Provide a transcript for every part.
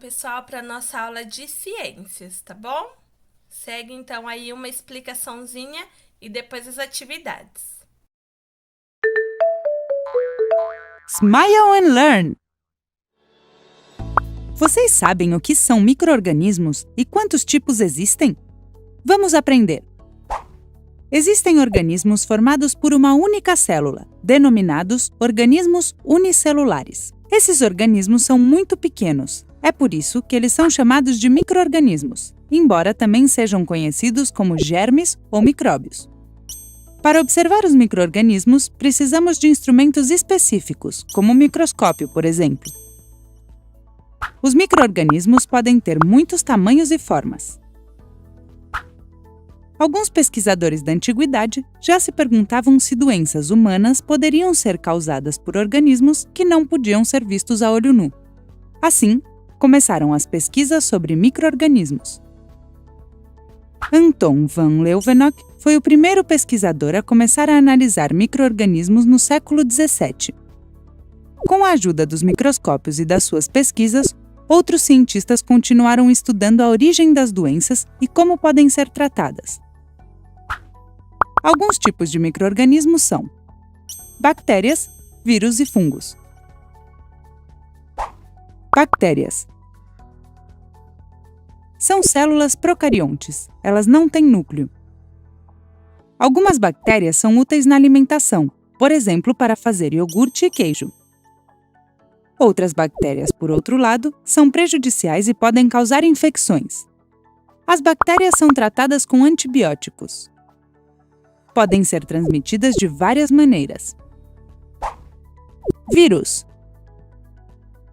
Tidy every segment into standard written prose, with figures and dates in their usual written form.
pessoal, para nossa aula de ciências, tá bom? Segue então aí uma explicaçãozinha e depois as atividades. Smile and Learn! Vocês sabem o que são micro-organismos e quantos tipos existem? Vamos aprender! Existem organismos formados por uma única célula, denominados organismos unicelulares. Esses organismos são muito pequenos. É por isso que eles são chamados de micro-organismos, embora também sejam conhecidos como germes ou micróbios. Para observar os micro-organismos, precisamos de instrumentos específicos, como o microscópio, por exemplo. Os micro-organismos podem ter muitos tamanhos e formas. Alguns pesquisadores da antiguidade já se perguntavam se doenças humanas poderiam ser causadas por organismos que não podiam ser vistos a olho nu. Assim, começaram as pesquisas sobre micro-organismos. Anton van Leeuwenhoek foi o primeiro pesquisador a começar a analisar micro-organismos no século XVII. Com a ajuda dos microscópios e das suas pesquisas, outros cientistas continuaram estudando a origem das doenças e como podem ser tratadas. Alguns tipos de micro-organismos são bactérias, vírus e fungos. Bactérias são células procariontes. Elas não têm núcleo. Algumas bactérias são úteis na alimentação, por exemplo, para fazer iogurte e queijo. Outras bactérias, por outro lado, são prejudiciais e podem causar infecções. As bactérias são tratadas com antibióticos. Podem ser transmitidas de várias maneiras. Vírus.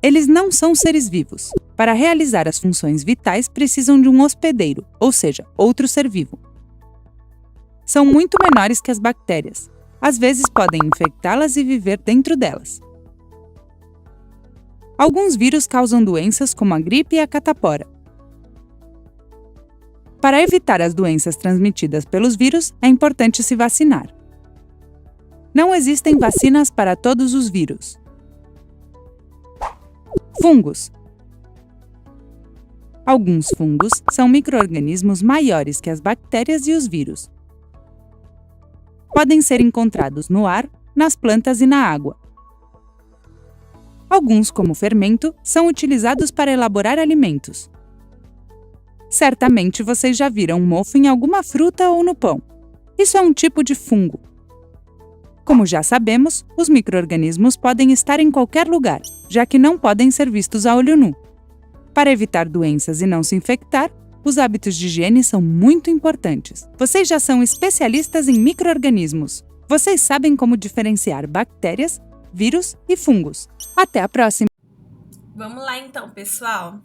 Eles não são seres vivos. Para realizar as funções vitais, precisam de um hospedeiro, ou seja, outro ser vivo. São muito menores que as bactérias. Às vezes podem infectá-las e viver dentro delas. Alguns vírus causam doenças como a gripe e a catapora. Para evitar as doenças transmitidas pelos vírus, é importante se vacinar. Não existem vacinas para todos os vírus. Fungos. Alguns fungos são micro-organismos maiores que as bactérias e os vírus. Podem ser encontrados no ar, nas plantas e na água. Alguns, como fermento, são utilizados para elaborar alimentos. Certamente vocês já viram um mofo em alguma fruta ou no pão. Isso é um tipo de fungo. Como já sabemos, os micro-organismos podem estar em qualquer lugar, já que não podem ser vistos a olho nu. Para evitar doenças e não se infectar, os hábitos de higiene são muito importantes. Vocês já são especialistas em micro-organismos. Vocês sabem como diferenciar bactérias, vírus e fungos. Até a próxima! Vamos lá então, pessoal.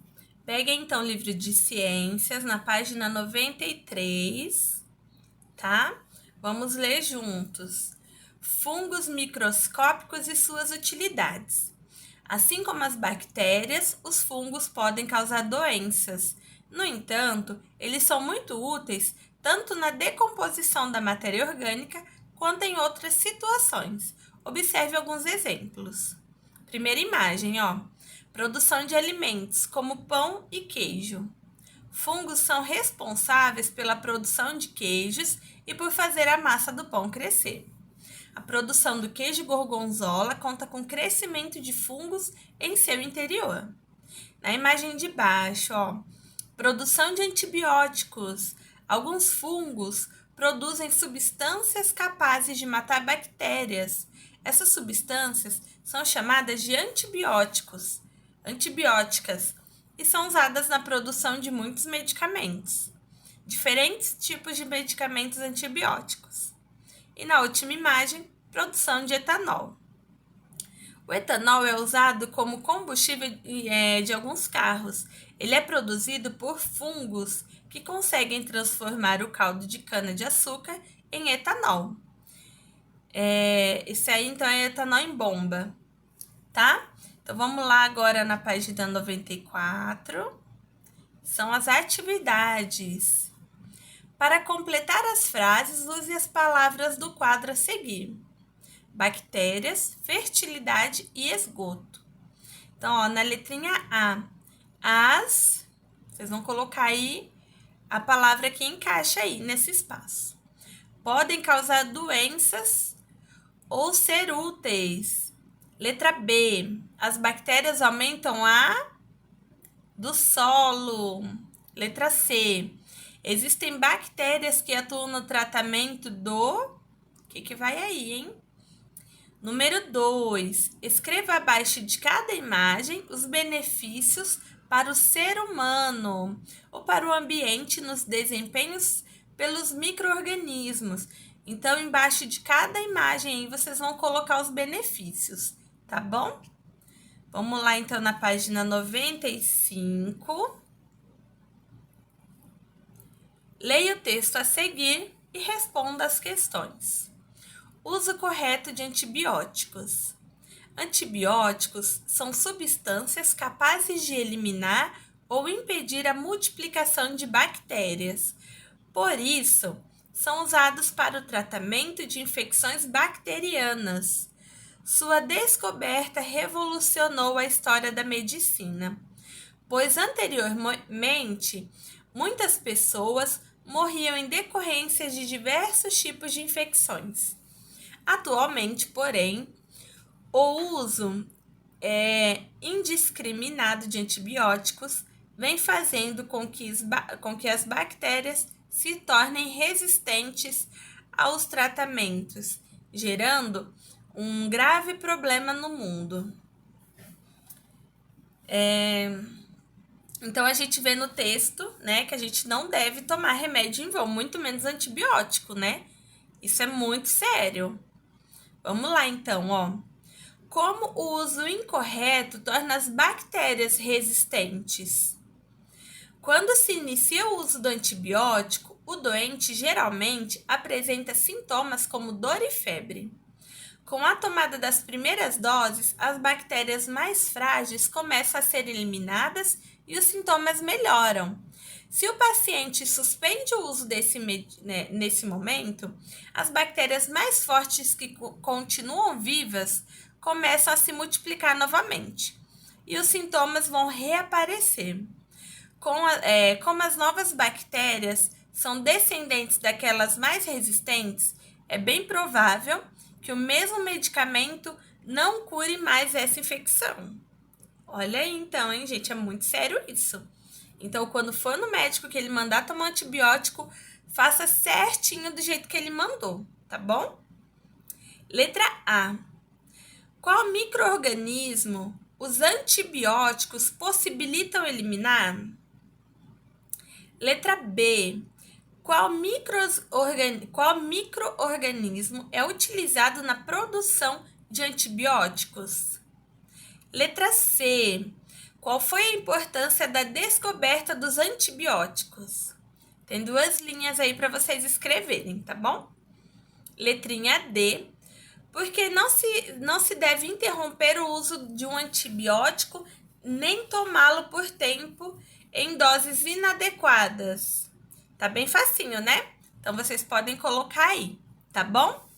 Peguem então o livro de ciências na página 93, tá? Vamos ler juntos. Fungos microscópicos e suas utilidades. Assim como as bactérias, os fungos podem causar doenças. No entanto, eles são muito úteis tanto na decomposição da matéria orgânica quanto em outras situações. Observe alguns exemplos. Primeira imagem, ó. Produção de alimentos, como pão e queijo. Fungos são responsáveis pela produção de queijos e por fazer a massa do pão crescer. A produção do queijo gorgonzola conta com crescimento de fungos em seu interior. Na imagem de baixo, ó, produção de antibióticos. Alguns fungos produzem substâncias capazes de matar bactérias. Essas substâncias são chamadas de antibióticas, e são usadas na produção de muitos medicamentos. Diferentes tipos de medicamentos antibióticos. E na última imagem, produção de etanol. O etanol é usado como combustível de alguns carros. Ele é produzido por fungos que conseguem transformar o caldo de cana-de-açúcar em etanol. Esse aí, então, é etanol em bomba, tá? Então, vamos lá agora na página 94. São as atividades. Para completar as frases, use as palavras do quadro a seguir. Bactérias, fertilidade e esgoto. Então, ó, na letrinha A, vocês vão colocar aí a palavra que encaixa aí nesse espaço. Podem causar doenças ou ser úteis. Letra B, as bactérias aumentam a do solo. Letra C, existem bactérias que atuam no tratamento do... O que vai aí, hein? Número 2, escreva abaixo de cada imagem os benefícios para o ser humano ou para o ambiente nos desempenhos pelos micro-organismos. Então, embaixo de cada imagem aí, vocês vão colocar os benefícios, tá bom? Vamos lá, então, na página 95. Leia o texto a seguir e responda as questões. Uso correto de antibióticos. Antibióticos são substâncias capazes de eliminar ou impedir a multiplicação de bactérias. Por isso, são usados para o tratamento de infecções bacterianas. Sua descoberta revolucionou a história da medicina, pois anteriormente muitas pessoas morriam em decorrência de diversos tipos de infecções. Atualmente, porém, o uso indiscriminado de antibióticos vem fazendo com que as bactérias se tornem resistentes aos tratamentos, gerando um grave problema no mundo. Então, a gente vê no texto, né, que a gente não deve tomar remédio em vão, muito menos antibiótico, né? Isso é muito sério. Vamos lá, então, ó. Como o uso incorreto torna as bactérias resistentes? Quando se inicia o uso do antibiótico, o doente geralmente apresenta sintomas como dor e febre. Com a tomada das primeiras doses, as bactérias mais frágeis começam a ser eliminadas e os sintomas melhoram. Se o paciente suspende o uso nesse momento, as bactérias mais fortes que continuam vivas começam a se multiplicar novamente e os sintomas vão reaparecer. Como as novas bactérias são descendentes daquelas mais resistentes, é bem provável que o mesmo medicamento não cure mais essa infecção. Olha aí então, hein, gente? É muito sério isso. Então, quando for no médico que ele mandar tomar antibiótico, faça certinho do jeito que ele mandou, tá bom? Letra A. Qual micro-organismo os antibióticos possibilitam eliminar? Letra B. Qual micro-organismo é utilizado na produção de antibióticos? Letra C. Qual foi a importância da descoberta dos antibióticos? Tem 2 linhas aí para vocês escreverem, tá bom? Letrinha D. Porque não se deve interromper o uso de um antibiótico nem tomá-lo por tempo em doses inadequadas. Tá bem facinho, né? Então, vocês podem colocar aí, tá bom?